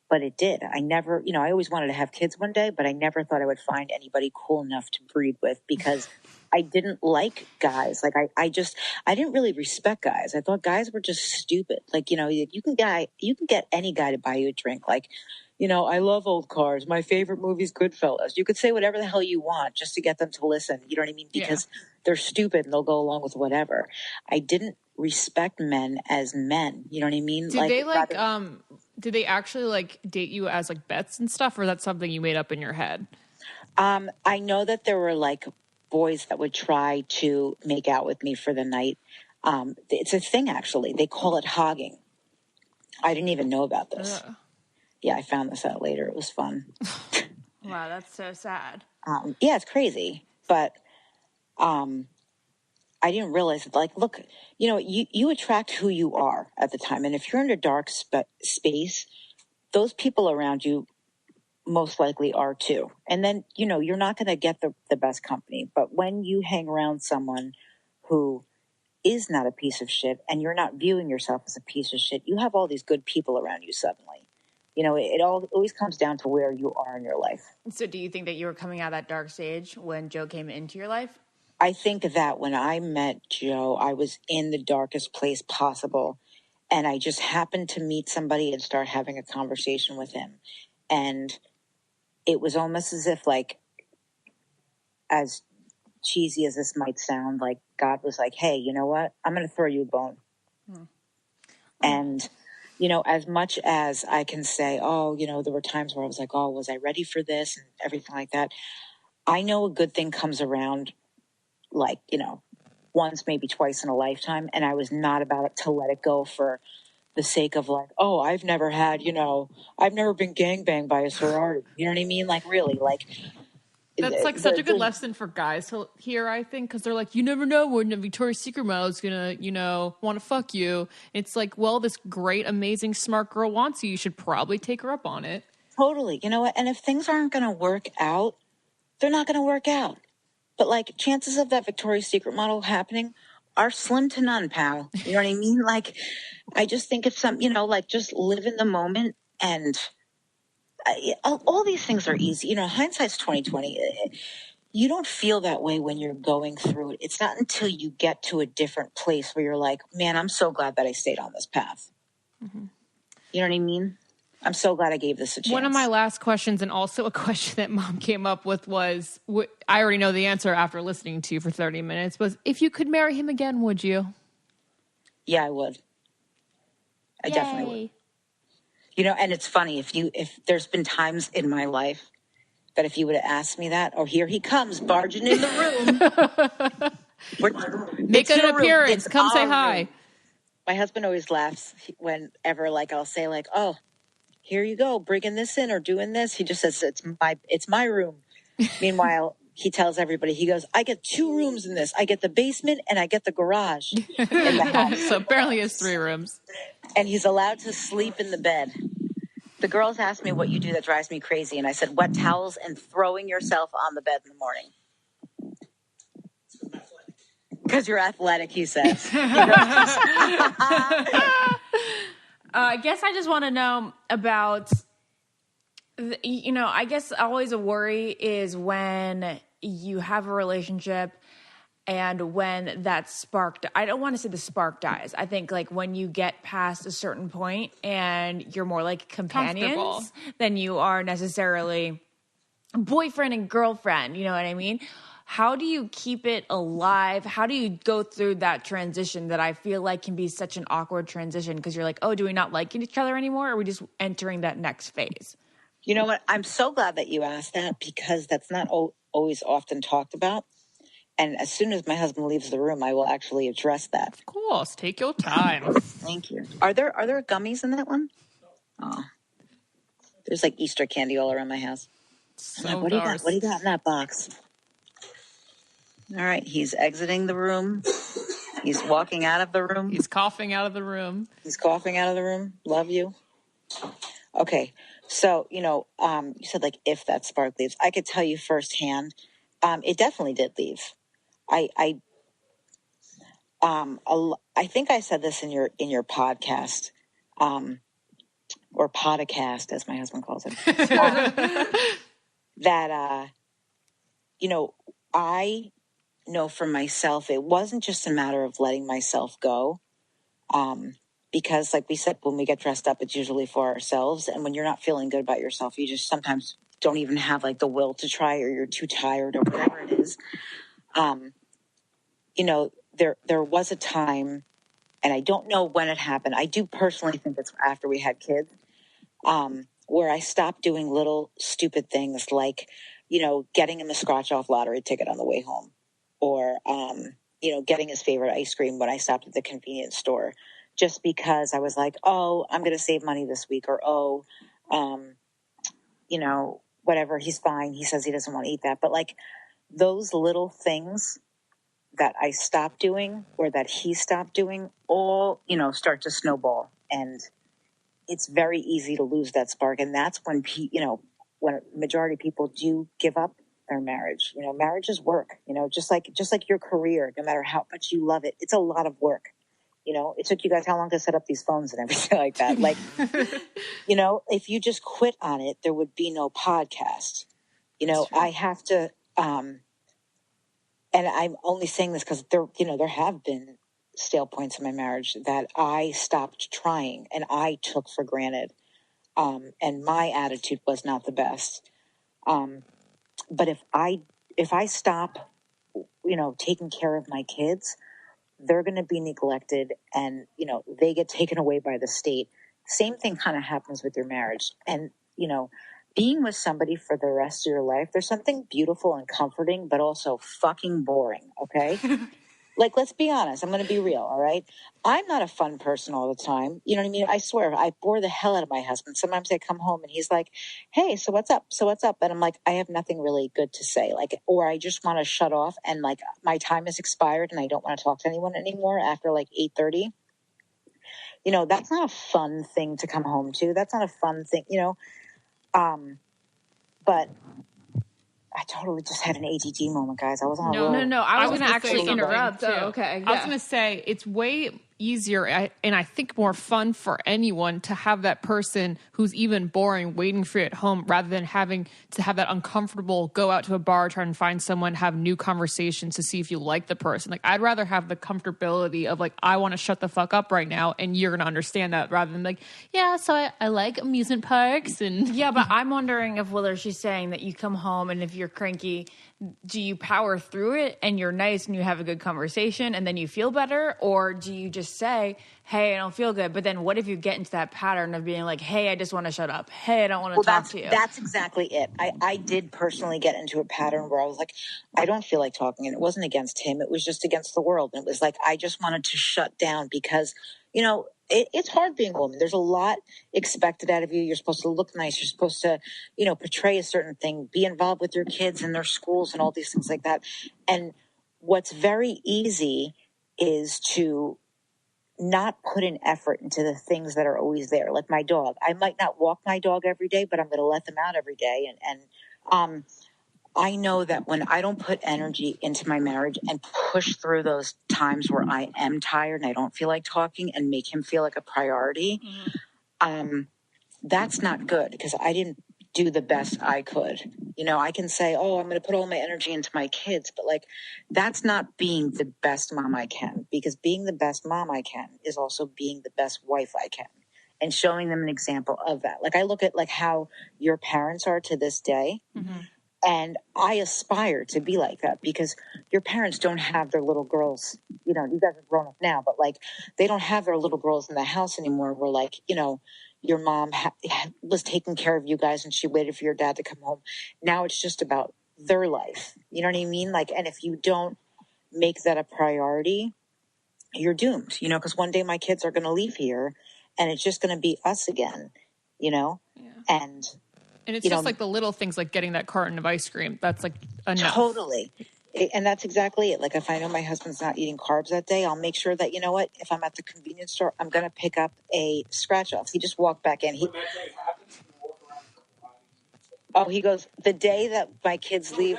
but it did. I never, you know, I always wanted to have kids one day, but I never thought I would find anybody cool enough to breed with because I didn't like guys. Like I didn't really respect guys. I thought guys were just stupid. Like, you know, you can get any guy to buy you a drink. Like, you know, I love old cars. My favorite movie is Goodfellas. You could say whatever the hell you want just to get them to listen. You know what I mean? Because they're stupid and they'll go along with whatever. I didn't respect men as men. You know what I mean? Did they actually like date you as like bets and stuff, or that's something you made up in your head? I know that there were like boys that would try to make out with me for the night. It's a thing, actually. They call it hogging. I didn't even know about this. Yeah, I found this out later. It was fun. Wow, that's so sad. Yeah, it's crazy. But I didn't realize it. Like, look, you know, you attract who you are at the time. And if you're in a dark space, those people around you most likely are too. And then, you know, you're not going to get the best company. But when you hang around someone who is not a piece of shit and you're not viewing yourself as a piece of shit, you have all these good people around you suddenly. You know, it always comes down to where you are in your life. So do you think that you were coming out of that dark stage when Joe came into your life? I think that when I met Joe, I was in the darkest place possible. And I just happened to meet somebody and start having a conversation with him. And it was almost as if, like, as cheesy as this might sound, like God was like, hey, you know what? I'm going to throw you a bone. And, you know, as much as I can say, oh, you know, there were times where I was like, oh, was I ready for this and everything like that? I know a good thing comes around, like, you know, once, maybe twice in a lifetime. And I was not about it to let it go for the sake of like, oh, I've never been gangbanged by a sorority. You know what I mean? Like, really, like. That's like such a good lesson for guys to hear, I think, because they're like, you never know when a Victoria's Secret model is gonna, you know, want to fuck you. It's like, well, this great, amazing, smart girl wants you. You should probably take her up on it. Totally. You know what? And if things aren't going to work out, they're not going to work out. But like, chances of that Victoria's Secret model happening are slim to none, pal. You know what I mean? Like, I just think it's you know, like, just live in the moment. And all these things are easy. You know, hindsight's 20/20. You don't feel that way when you're going through it. It's not until you get to a different place where you're like, man, I'm so glad that I stayed on this path. You know what I mean? I'm so glad I gave this a chance. One of my last questions, and also a question that Mom came up with, was, I already know the answer after listening to you for 30 minutes, was, if you could marry him again, would you? Yeah, I would. I definitely would. You know, and it's funny, if there's been times in my life that if you would have asked me that, oh, here he comes barging in the room. Make an appearance. Come say hi. My husband always laughs whenever, like, I'll say, like, oh, here you go, bringing this in or doing this. He just says, it's my room. Meanwhile, he tells everybody, he goes, I get 2 rooms in this. I get the basement and I get the garage in the house. So apparently he has 3 rooms. And he's allowed to sleep in the bed. The girls asked me what you do that drives me crazy. And I said, wet towels and throwing yourself on the bed in the morning. Because you're athletic, he says. I guess I just want to know about, I guess always a worry is when you have a relationship and when that spark, I don't want to say the spark dies. I think like when you get past a certain point and you're more like companions than you are necessarily boyfriend and girlfriend, you know what I mean? How do you keep it alive? How do you go through that transition that I feel like can be such an awkward transition? Because you're like, oh, do we not like each other anymore? Or are we just entering that next phase? You know what? I'm so glad that you asked that because that's not always often talked about. And as soon as my husband leaves the room, I will actually address that. Of course. Take your time. Thank you. Are there gummies in that one? Oh, there's like Easter candy all around my house. So what do you got? What do you got in that box? All right. He's exiting the room. He's walking out of the room. He's coughing out of the room. He's coughing out of the room. Love you. Okay. So, you said like if that spark leaves, I could tell you firsthand, it definitely did leave. I think I said this in your podcast, or podcast, as my husband calls it, that, I know for myself, it wasn't just a matter of letting myself go. Because like we said, when we get dressed up, it's usually for ourselves. And when you're not feeling good about yourself, you just sometimes don't even have like the will to try, or you're too tired or whatever it is. There was a time, and I don't know when it happened. I do personally think it's after we had kids, where I stopped doing little stupid things like, getting him a scratch off lottery ticket on the way home, or, getting his favorite ice cream when I stopped at the convenience store, just because I was like, oh, I'm going to save money this week, or, whatever, he's fine. He says he doesn't want to eat that. But like those little things that I stopped doing or that he stopped doing all, start to snowball. And it's very easy to lose that spark. And that's when, when a majority of people do give up their marriage. Marriage is work, just like your career, no matter how much you love it, it's a lot of work. It took you guys how long to set up these phones and everything like that? Like, if you just quit on it, there would be no podcast. I have to, and I'm only saying this because there have been stale points in my marriage that I stopped trying and I took for granted. And my attitude was not the best. But if I stop, taking care of my kids, they're going to be neglected and, they get taken away by the state. Same thing kind of happens with your marriage. And, being with somebody for the rest of your life, there's something beautiful and comforting, but also fucking boring. Okay. Like, let's be honest. I'm going to be real. All right. I'm not a fun person all the time. You know what I mean? I swear I bore the hell out of my husband. Sometimes I come home and he's like, hey, so what's up? So what's up? And I'm like, I have nothing really good to say. Like, or I just want to shut off and like my time has expired and I don't want to talk to anyone anymore after like 8:30. That's not a fun thing to come home to. That's not a fun thing, but I totally just had an ADD moment, guys. I was on a roll. No. I was going to actually interrupt. Too. Okay. Yeah. I was going to say it's way easier and I think more fun for anyone to have that person who's even boring waiting for you at home rather than having to have that uncomfortable go out to a bar, try and find someone, have new conversations to see if you like the person. Like, I'd rather have the comfortability of like, I want to shut the fuck up right now and you're going to understand that, rather than like, yeah, so I like amusement parks and yeah. But I'm wondering if whether she's saying that you come home and if you're cranky do you power through it and you're nice and you have a good conversation and then you feel better? Or do you just say, hey, I don't feel good. But then what if you get into that pattern of being like, hey, I just want to shut up. Hey, I don't want to talk to you. That's exactly it. I did personally get into a pattern where I was like, I don't feel like talking. And it wasn't against him. It was just against the world. And it was like, I just wanted to shut down because, it's hard being a woman. There's a lot expected out of you. You're supposed to look nice. You're supposed to, portray a certain thing, be involved with your kids and their schools and all these things like that. And what's very easy is to not put an effort into the things that are always there. Like my dog. I might not walk my dog every day, but I'm going to let them out every day. And I know that when I don't put energy into my marriage and push through those times where I am tired and I don't feel like talking and make him feel like a priority, that's not good because I didn't do the best I could. I can say, oh, I'm going to put all my energy into my kids, but that's not being the best mom I can, because being the best mom I can is also being the best wife I can and showing them an example of that. I look at how your parents are to this day. Mm-hmm. And I aspire to be like that because your parents don't have their little girls. You guys are grown up now, but they don't have their little girls in the house anymore. Where your mom was taking care of you guys and she waited for your dad to come home. Now it's just about their life. You know what I mean? And if you don't make that a priority, you're doomed, because one day my kids are going to leave here and it's just going to be us again, Yeah. And it's just the little things like getting that carton of ice cream. That's enough. Totally. And that's exactly it. If I know my husband's not eating carbs that day, I'll make sure that, if I'm at the convenience store, I'm going to pick up a scratch off. He just walked back in. He goes, the day that my kids leave,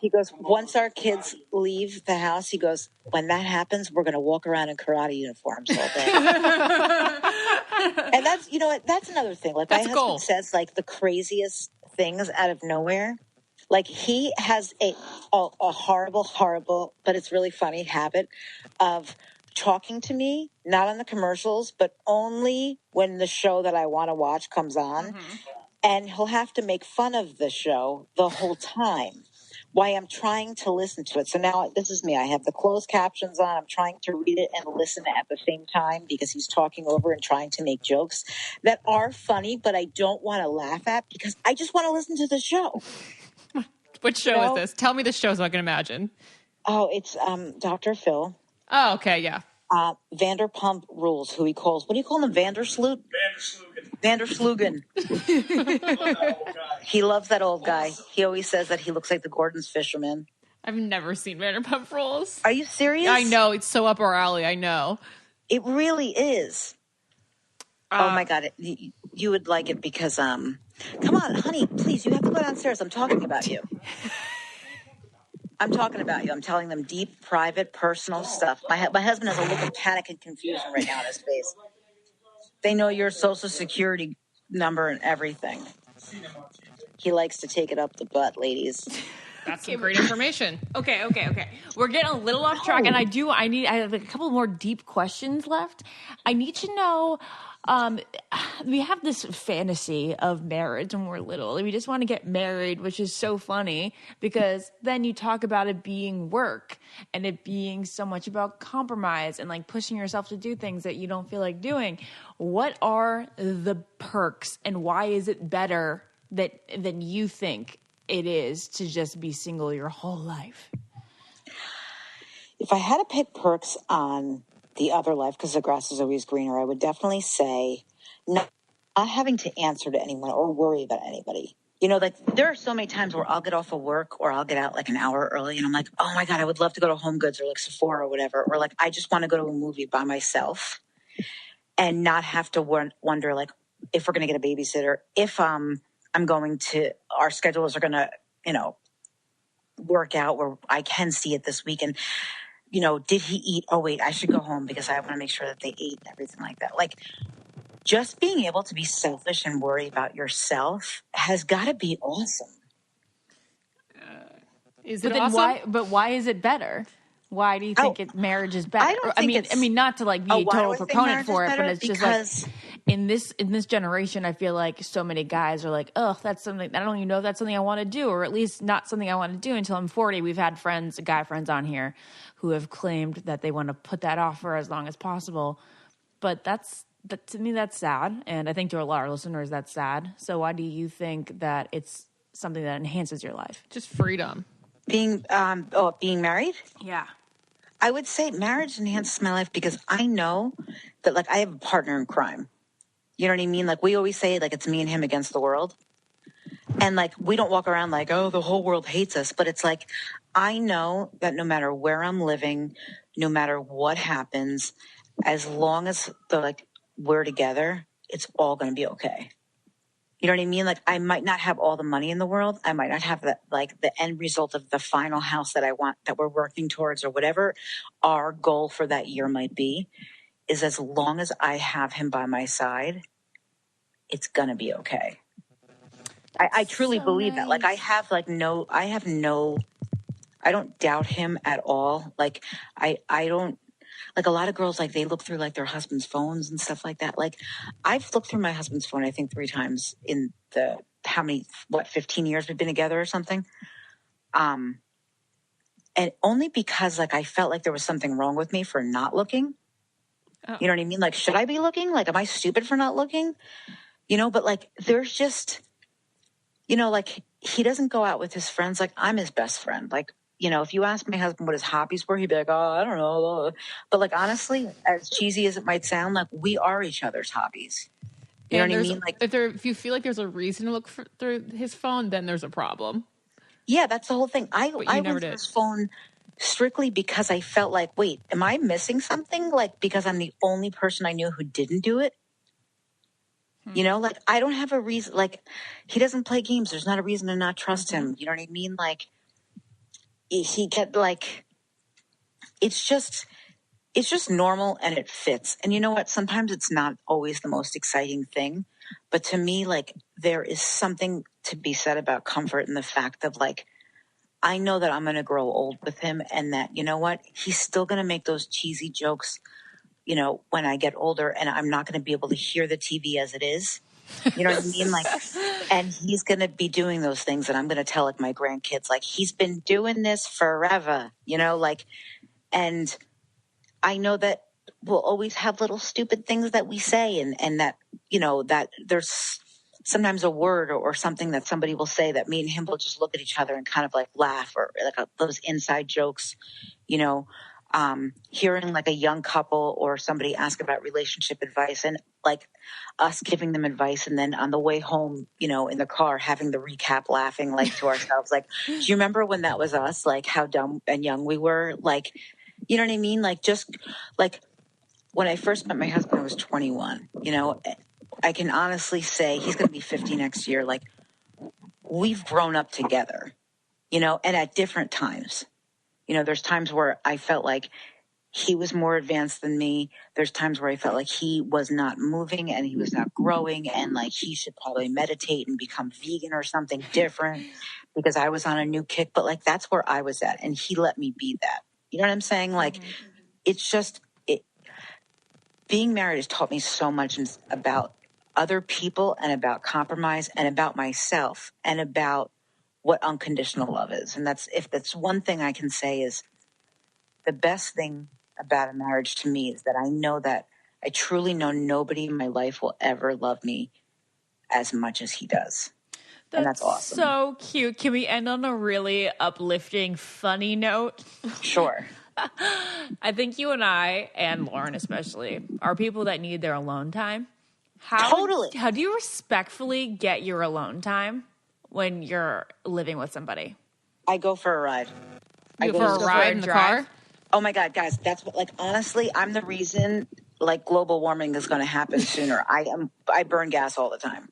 he goes, once our kids leave the house, he goes, when that happens, we're going to walk around in karate uniforms all day. And that's, that's another thing. My husband says the craziest things out of nowhere. He has a horrible, but it's really funny habit of talking to me, not on the commercials, but only when the show that I want to watch comes on. Mm-hmm. And he'll have to make fun of the show the whole time while I'm trying to listen to it. So now this is me. I have the closed captions on. I'm trying to read it and listen at the same time because he's talking over and trying to make jokes that are funny, but I don't want to laugh at because I just want to listen to the show. Which show is this? Tell me the show so I can imagine. Oh, it's Dr. Phil. Oh, okay, yeah. Vanderpump Rules, who he calls. What do you call him? Vandersloot? Vanderslugen. He loves that old guy. He always says that he looks like the Gordon's fisherman. I've never seen Vanderpump Rules. Are you serious? I know. It's so up our alley. I know. It really is. Oh, my God. You would like it because, come on, honey, please, you have to go downstairs. I'm talking about you. I'm talking about you. I'm telling them deep, private, personal stuff. My husband has a look of panic and confusion right now on his face. They know your social security number and everything. He likes to take it up the butt, ladies. That's some great information. Okay. We're getting a little off track, and I have a couple more deep questions left. I need to know, we have this fantasy of marriage when we're little. We just want to get married, which is so funny because then you talk about it being work and it being so much about compromise and pushing yourself to do things that you don't feel like doing. What are the perks and why is it better than you think it is to just be single your whole life? If I had to pick perks on the other life, because the grass is always greener, I would definitely say not having to answer to anyone or worry about anybody. There are so many times where I'll get off of work or I'll get out an hour early and I'm like, oh my God, I would love to go to Home Goods or Sephora or whatever. Or I just want to go to a movie by myself and not have to wonder if we're going to get a babysitter, if I'm going to, our schedules are going to, work out where I can see it this week. And, did he eat? Oh, wait, I should go home because I want to make sure that they ate and everything like that. Just being able to be selfish and worry about yourself has got to be awesome. Is it awesome? Why is it better? Why do you think marriage is better? I mean, not to be a total proponent for it, but it's just in this generation, I feel like so many guys are like, oh, that's something, I don't even know if that's something I want to do, or at least not something I want to do until I'm 40. We've had guy friends on here who have claimed that they want to put that off for as long as possible. But to me, that's sad. And I think to a lot of listeners, that's sad. So why do you think that it's something that enhances your life? Just freedom. Being married? Yeah. I would say marriage enhances my life because I know that, like, I have a partner in crime. You know what I mean? Like, we always say, like, it's me and him against the world. And, like, we don't walk around like, oh, the whole world hates us. But it's like, I know that no matter where I'm living, no matter what happens, as long as we're together, it's all going to be okay. You know what I mean? Like, I might not have all the money in the world. I might not have the end result of the final house that I want, that we're working towards, or whatever our goal for that year might be, is as long as I have him by my side, it's going to be okay. I truly believe that. Like, I don't doubt him at all. Like, I don't, like, a lot of girls, like, they look through, like, their husband's phones and stuff like that. Like, I've looked through my husband's phone, I think 3 times in the, 15 years we've been together or something. And only because, like, I felt like there was something wrong with me for not looking. Oh. You know what I mean? Like, should I be looking? Like, am I stupid for not looking? You know, but, like, there's just, you know, like, he doesn't go out with his friends. Like, I'm his best friend. Like, you know, if you ask my husband what his hobbies were, he'd be like, oh, I don't know. But, like, honestly, as cheesy as it might sound, like, we are each other's hobbies. You know what I mean? Like, if you feel like there's a reason to look through his phone, then there's a problem. Yeah, that's the whole thing. I went through his phone strictly because I felt like, wait, am I missing something? Like, because I'm the only person I knew who didn't do it. You know, like, I don't have a reason. Like, he doesn't play games. There's not a reason to not trust him. You know what I mean? Like, he get, like, it's just normal and it fits. And you know what? Sometimes it's not always the most exciting thing. But to me, like, there is something to be said about comfort in the fact of, like, I know that I'm going to grow old with him, and that, you know what? He's still going to make those cheesy jokes, you know, when I get older, and I'm not going to be able to hear the TV as it is. You know what I mean? Like, and he's going to be doing those things, and I'm going to tell, like, my grandkids, like, he's been doing this forever, you know, like, and I know that we'll always have little stupid things that we say, and that, you know, that there's sometimes a word or something that somebody will say that me and him will just look at each other and kind of, like, laugh, or like those inside jokes, you know. Hearing, like, a young couple or somebody ask about relationship advice, and, like, us giving them advice, and then on the way home, you know, in the car, having the recap, laughing, like, to ourselves, like, do you remember when that was us? Like, how dumb and young we were? Like, you know what I mean? Like, just, like, when I first met my husband, I was 21, you know. I can honestly say he's going to be 50 next year. Like, we've grown up together, you know, and at different times. You know, there's times where I felt like he was more advanced than me. There's times where I felt like he was not moving and he was not growing, and, like, he should probably meditate and become vegan or something different because I was on a new kick. But, like, that's where I was at, and he let me be that. You know what I'm saying? Like, it's just, being married has taught me so much about other people, and about compromise, and about myself, and about what unconditional love is. And if that's one thing I can say, is the best thing about a marriage to me is that I know that I truly know nobody in my life will ever love me as much as he does. And that's awesome. So cute. Can we end on a really uplifting, funny note? Sure. I think you and I, and Lauren especially, are people that need their alone time. Totally. How do you respectfully get your alone time when you're living with somebody? I go for a ride. You go for a ride in the car? Oh my God, guys, that's what, like, honestly, I'm the reason, like, global warming is going to happen sooner. I burn gas all the time.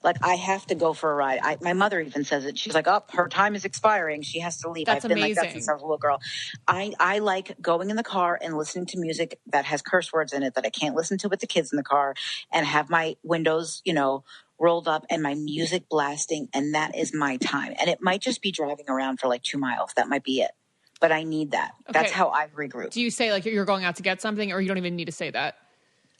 Like, I have to go for a ride. My mother even says it. She's like, oh, her time is expiring. She has to leave. That's I've been amazing. like that since I was a little girl. I like going in the car and listening to music that has curse words in it that I can't listen to with the kids in the car, and have my windows, you know, rolled up and my music blasting. And that is my time. And it might just be driving around for like 2 miles. That might be it. But I need that. Okay. That's how I regroup. Do you say, like, you're going out to get something, or you don't even need to say that?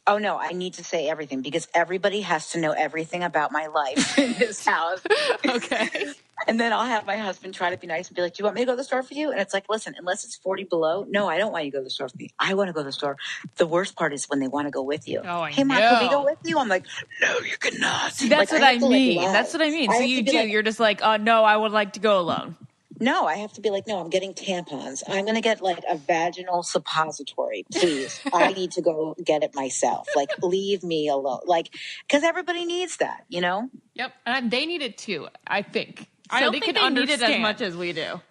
Oh, no, I need to say everything because everybody has to know everything about my life in this house. Okay. And then I'll have my husband try to be nice and be like, do you want me to go to the store for you? And it's like, listen, unless it's 40 below, no, I don't want you to go to the store for me. I want to go to the store. The worst part is when they want to go with you. Oh, I Hey, Mom, can we go know. with you? I'm like, no, you cannot. See, that's Like, what I have to, mean. lie. That's what I mean. I So have to you be do. like, You're just like, oh, no, I would like to go alone. no, I have to be like, no, I'm getting tampons. I'm going to get like a vaginal suppository, please. I need to go get it myself. Like, leave me alone. Like, because everybody needs that, you know? Yep. And they need it too, I think. I don't they think can they need it as understand. much as we do.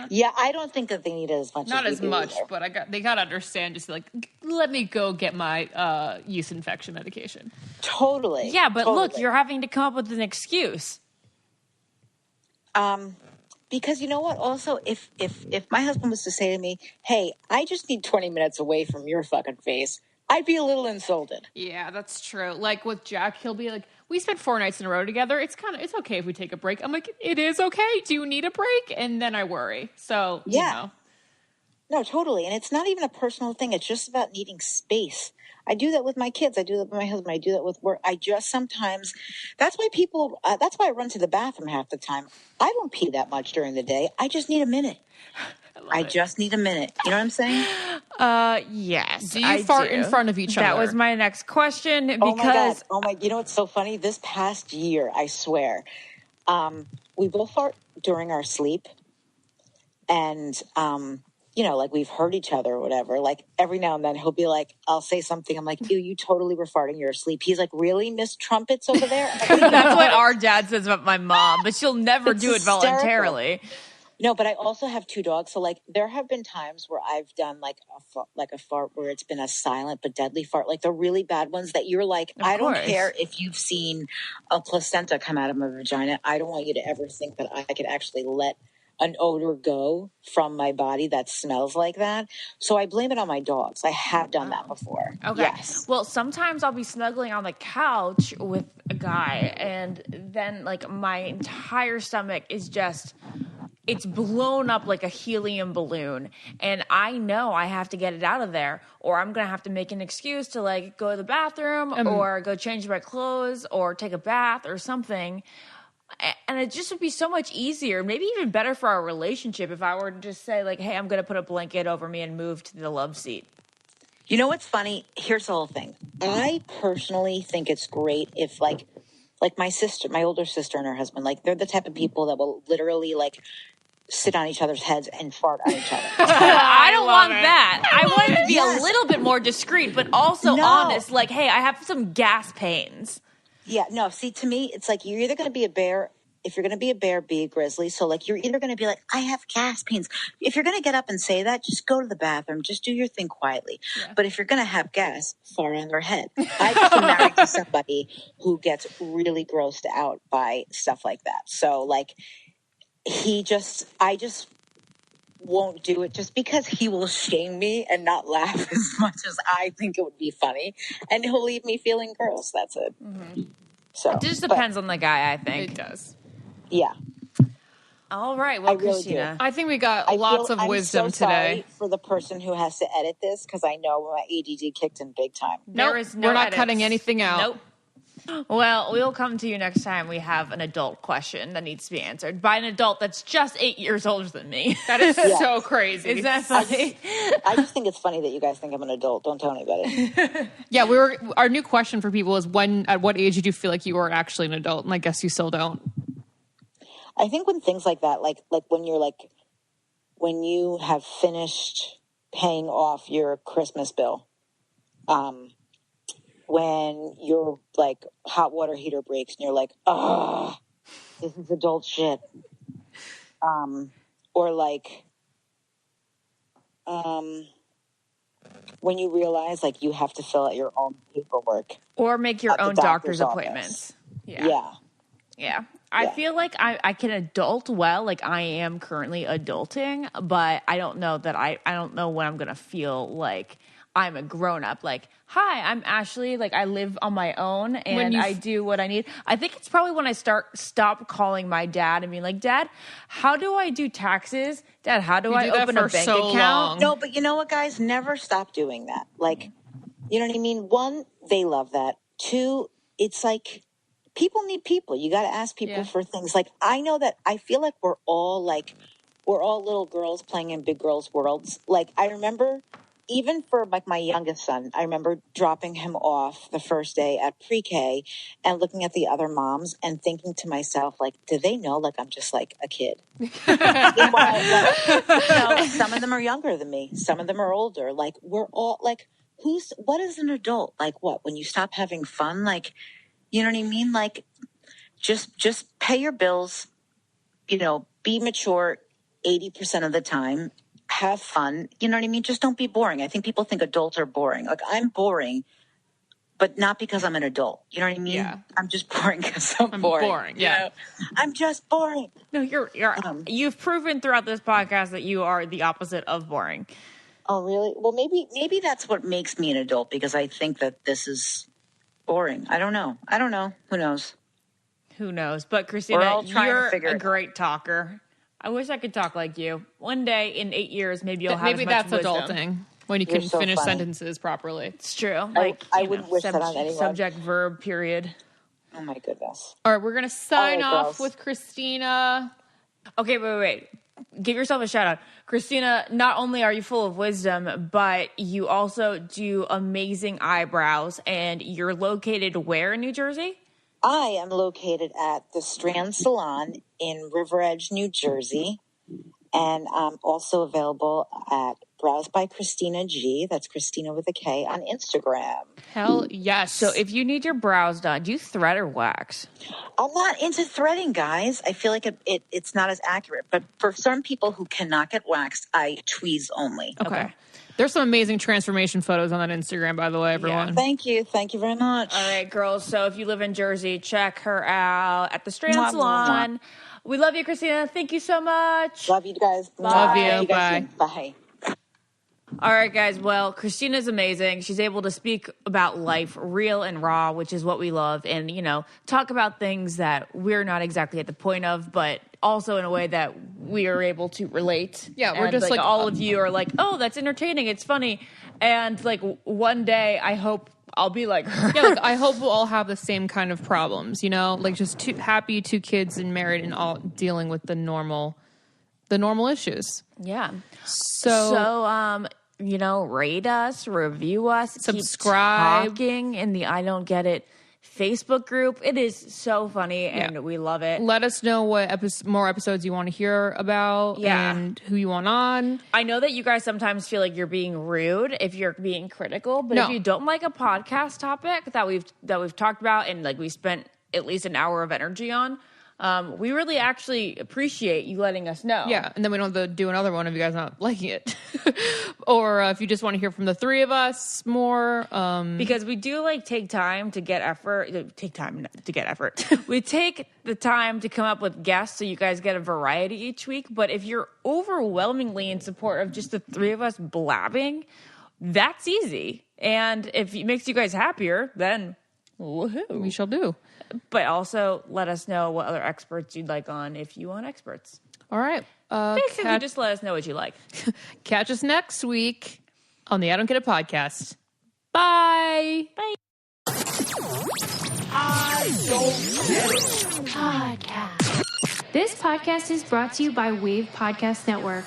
Yeah, I don't think that they need it as much Not as as we do much, either. but they gotta understand. Just like, let me go get my yeast infection medication. Totally. Yeah, but look, totally. you're having to come up with an excuse. Because you know what? Also, if my husband was to say to me, "Hey, I just need 20 minutes away from your fucking face," I'd be a little insulted. Yeah, that's true. Like with Jack, he'll be like, "We spent 4 nights in a row together. It's okay if we take a break." I'm like, "It is okay. Do you need a break?" And then I worry. So Yeah. you know. No, totally. And it's not even a personal thing. It's just about needing space. I do that with my kids. I do that with my husband. I do that with work. I just sometimes, that's why I run to the bathroom half the time. I don't pee that much during the day. I just need a minute. I just need a minute. You know what I'm saying? Yes. Do you I fart do. in front of each That other? was my next question because Oh my God. Oh my, you know what's so funny? This past year, I swear, we both fart during our sleep. And, you know, like we've heard each other or whatever. Like every now and then he'll be like, I'll say something. I'm like, ew, you totally were farting in your sleep. He's like, really, Miss Trumpets over there? I'm like, that's what our dad says about my mom, but she'll never It's do it hysterical. voluntarily. No, but I also have 2 dogs. So like there have been times where I've done like a fart where it's been a silent but deadly fart, like the really bad ones that you're like, I don't course. care if you've seen a placenta come out of my vagina. I don't want you to ever think that I could actually let an odor go from my body that smells like that. So I blame it on my dogs. I have done that before. Okay. Yes. Well, sometimes I'll be snuggling on the couch with a guy, and then like my entire stomach is just, it's blown up like a helium balloon. And I know I have to get it out of there, or I'm going to have to make an excuse to like go to the bathroom or go change my clothes or take a bath or something. And it just would be so much easier, maybe even better for our relationship if I were to just say like, hey, I'm going to put a blanket over me and move to the love seat. You know what's funny? Here's the whole thing. I personally think it's great if like my sister, my older sister and her husband, like they're the type of people that will literally like sit on each other's heads and fart on each other. I don't want it. that. I want it to be Yes. a little bit more discreet, but also No. honest. Like, hey, I have some gas pains. Yeah, no, see, to me, it's like you're either going to be a bear. If you're going to be a bear, be a grizzly. So, like, you're either going to be like, I have gas pains. If you're going to get up and say that, just go to the bathroom. Just do your thing quietly. Yeah. But if you're going to have gas, fart on their head. I just been married to somebody who gets really grossed out by stuff like that. So, like, I just won't do it just because he will shame me and not laugh as much as I think it would be funny. And he'll leave me feeling gross. That's it. Mm-hmm. So, It just depends on the guy, I think. It does. Yeah. All right. Well, I really Kristina. I think we got lots of wisdom I'm so sorry today. for the person who has to edit this because I know my ADD kicked in big time. There Nope, is no we're not edits. cutting anything out. Nope. Well, we'll come to you next time we have an adult question that needs to be answered by an adult that's just 8 years older than me. That is so crazy. Is that funny? I just think it's funny that you guys think I'm an adult. Don't tell anybody. Yeah, our new question for people is at what age did you feel like you were actually an adult? And I guess you still don't. I think when things like that, like when you have finished paying off your Christmas bill, when your like hot water heater breaks and you're like, oh, this is adult shit. Or like, when you realize like you have to fill out your own paperwork. Or make your At the own doctor's doctor's office. appointments. Yeah. Yeah. I Yeah. feel like I can adult well, like I am currently adulting, but I don't know that I don't know when I'm going to feel like I'm a grown up. Like, hi, I'm Ashley. Like, I live on my own and I do what I need. I think it's probably when I stop calling my dad and being like, Dad, how do I do taxes? Dad, how do I do that open a for bank so account? long. No, but you know what, guys? Never stop doing that. Like, You know what I mean? One, they love that. Two, it's like people need people. You got to ask people for things. Like, I know that I feel like we're all little girls playing in big girls' worlds. Like, I remember even for like my youngest son, I remember dropping him off the first day at pre-K and looking at the other moms and thinking to myself, like, do they know like I'm just like a kid? Meanwhile, some of them are younger than me. Some of them are older. Like, we're all like, what is an adult? Like, what? When you stop having fun? Like, you know what I mean? Like, just pay your bills, be mature 80% of the time, have fun. You know what I mean? Just don't be boring. I think people think adults are boring. Like, I'm boring, but not because I'm an adult. You know what I mean? Yeah. I'm just boring because I'm boring. Yeah. I'm just boring. No, you've proven throughout this podcast that you are the opposite of boring. Oh, really? Well, maybe that's what makes me an adult, because I think that this is boring. I don't know. Who knows? But Kristina, you're a great talker. I wish I could talk like you. One day in 8 years, maybe you'll have maybe as much that's wisdom. adulting when you can finish sentences properly. It's true. I wouldn't wish that on anyone. Subject, verb, period. Oh my goodness. All right, we're gonna sign off with Kristina. Okay, wait. Give yourself a shout out. Kristina, not only are you full of wisdom, but you also do amazing eyebrows, and you're located where in New Jersey? I am located at the Strand Salon in River Edge, New Jersey, and I'm also available at Brows by Kristina G. That's Kristina with a K on Instagram. Hell yes. So if you need your brows done, do you thread or wax? I'm not into threading, guys. I feel like it's not as accurate. But for some people who cannot get waxed, I tweeze only. Okay. There's some amazing transformation photos on that Instagram, by the way, everyone. Yeah. Thank you. Thank you very much. All right, girls. So if you live in Jersey, check her out at the Strand Salon. We love you, Kristina. Thank you so much. Love you guys. Bye. Love you. Bye. Bye. All right, guys. Well, Kristina's amazing. She's able to speak about life real and raw, which is what we love. And, talk about things that we're not exactly at the point of, but also in a way that we are able to relate. Yeah, we're just like all of you are like, oh, that's entertaining. It's funny. And like one day I hope I'll be like her. Yeah, I hope we'll all have the same kind of problems, like just happy 2 kids and married and all dealing with the normal issues. Yeah. So rate us, review us, subscribe. Keep talking in the I Don't Get It Facebook group. It is so funny and we love it. Let us know what more episodes you want to hear about and who you want on. I know that you guys sometimes feel like you're being rude if you're being critical, but if you don't like a podcast topic that we've talked about and like we spent at least an hour of energy on, we really actually appreciate you letting us know. Yeah, and then we don't have to do another one if you guys not liking it. Or if you just want to hear from the 3 of us more. Because we do take time to get effort. We take the time to come up with guests so you guys get a variety each week. But if you're overwhelmingly in support of just the 3 of us blabbing, that's easy. And if it makes you guys happier, then woohoo. We shall do. But also let us know what other experts you'd like on if you want experts. All right. Basically, just let us know what you like. Catch us next week on the I Don't Get It podcast. Bye. Bye. I Don't Get It Podcast. This podcast is brought to you by Wave Podcast Network.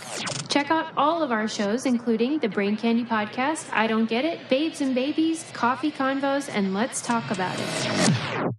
Check out all of our shows, including the Brain Candy Podcast, I Don't Get It, Babes and Babies, Coffee Convos, and Let's Talk About It.